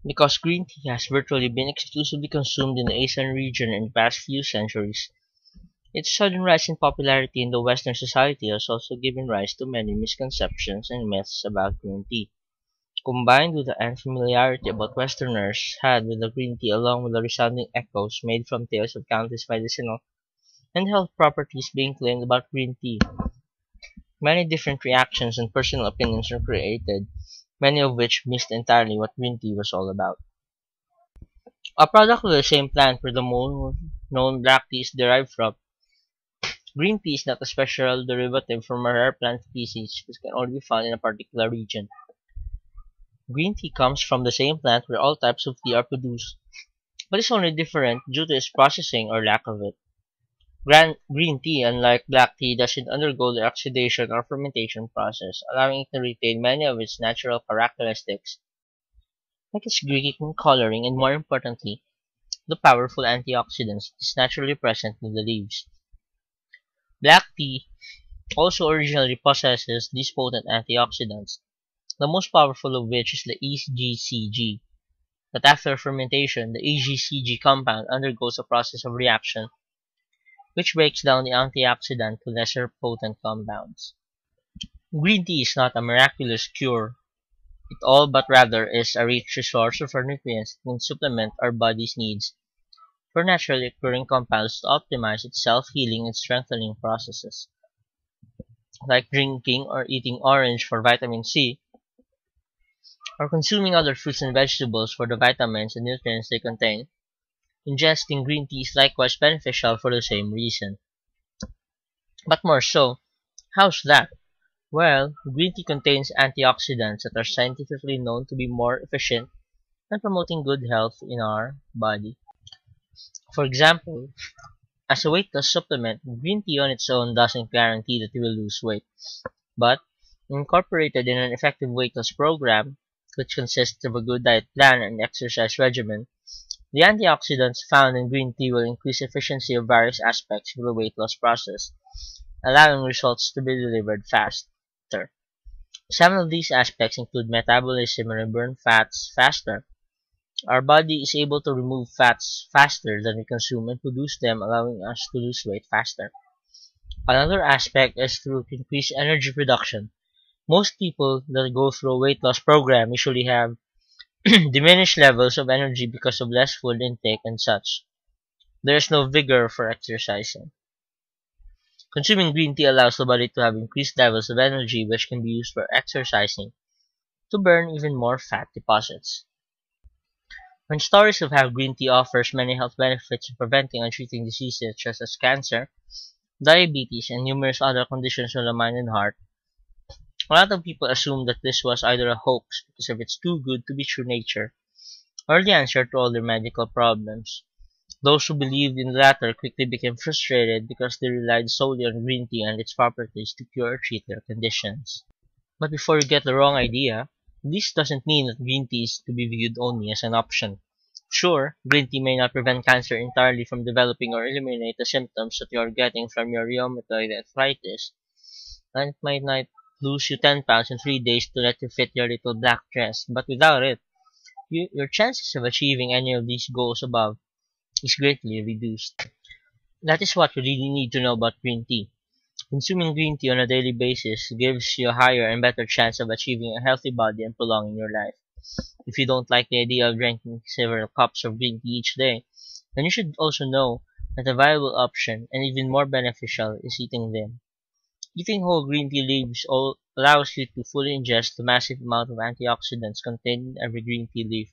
Because green tea has virtually been exclusively consumed in the Asian region in the past few centuries, its sudden rise in popularity in the Western society has also given rise to many misconceptions and myths about green tea. Combined with the unfamiliarity about Westerners had with the green tea along with the resounding echoes made from tales of countless medicinal and health properties being claimed about green tea, many different reactions and personal opinions were created, many of which missed entirely what green tea was all about. A product of the same plant where the more known black tea is derived from, green tea is not a special derivative from a rare plant species which can only be found in a particular region. Green tea comes from the same plant where all types of tea are produced, but is only different due to its processing or lack of it. Green tea, unlike black tea, doesn't undergo the oxidation or fermentation process, allowing it to retain many of its natural characteristics, like its green coloring and, more importantly, the powerful antioxidants that is naturally present in the leaves. Black tea also originally possesses these potent antioxidants, the most powerful of which is the EGCG. But after fermentation, the EGCG compound undergoes a process of reaction which breaks down the antioxidant to lesser potent compounds. Green tea is not a miraculous cure, it all but rather is a rich resource of nutrients that can supplement our body's needs for naturally occurring compounds to optimize its self-healing and strengthening processes. Like drinking or eating orange for vitamin C, or consuming other fruits and vegetables for the vitamins and nutrients they contain, ingesting green tea is likewise beneficial for the same reason. But more so, how's that? Well, green tea contains antioxidants that are scientifically known to be more efficient in promoting good health in our body. For example, as a weight loss supplement, green tea on its own doesn't guarantee that you will lose weight, but incorporated in an effective weight loss program, which consists of a good diet plan and exercise regimen, the antioxidants found in green tea will increase efficiency of various aspects of the weight loss process, allowing results to be delivered faster. Some of these aspects include metabolism and burn fats faster. Our body is able to remove fats faster than we consume and produce them, allowing us to lose weight faster. Another aspect is through increased energy production. Most people that go through a weight loss program usually have diminished levels of energy because of less food intake and such. There is no vigor for exercising. Consuming green tea allows the body to have increased levels of energy which can be used for exercising to burn even more fat deposits. When stories of how green tea offers many health benefits in preventing and treating diseases such as cancer, diabetes, and numerous other conditions of the mind and heart, a lot of people assumed that this was either a hoax because of its too good to be true nature, or the answer to all their medical problems. Those who believed in the latter quickly became frustrated because they relied solely on green tea and its properties to cure or treat their conditions. But before you get the wrong idea, this doesn't mean that green tea is to be viewed only as an option. Sure, green tea may not prevent cancer entirely from developing or eliminate the symptoms that you are getting from your rheumatoid arthritis, and it might not lose you 10 pounds in 3 days to let you fit your little black dress, but without it, your chances of achieving any of these goals above is greatly reduced. That is what you really need to know about green tea. Consuming green tea on a daily basis gives you a higher and better chance of achieving a healthy body and prolonging your life. If you don't like the idea of drinking several cups of green tea each day, then you should also know that a viable option and even more beneficial is eating them. Eating whole green tea leaves allows you to fully ingest the massive amount of antioxidants contained in every green tea leaf,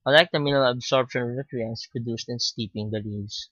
unlike the minimal absorption of nutrients produced in steeping the leaves.